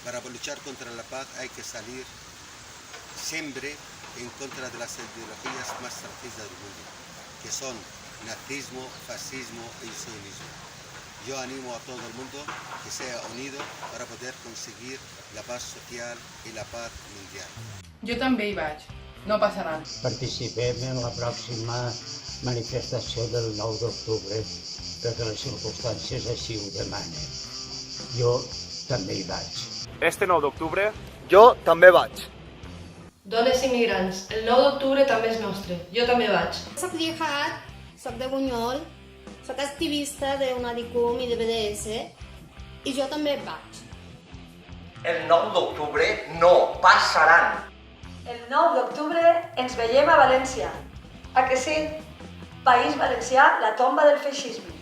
Para luchar contra la paz hay que salir siempre en contra de las ideologías más extranjeras del mundo, que son nazismo, fascismo y sionismo. Yo animo a todo el mundo que sea unido para poder conseguir la paz social y la paz mundial. Jo també hi vaig. No passaran. Participem en la pròxima manifestació del 9 d'octubre perquè les circumstàncies així ho demanen. Jo també hi vaig. Este 9 d'octubre Jo també vaig. Dones immigrants, el 9 d'octubre també és nostre. Jo també vaig. Soc Jihad, soc de Bunyol, soc activista d'una DICUM i de BDS i jo també vaig. El 9 d'octubre no passaran. El 9 d'octubre ens veiem a València. A que sí? País Valencià, la tomba del feixisme.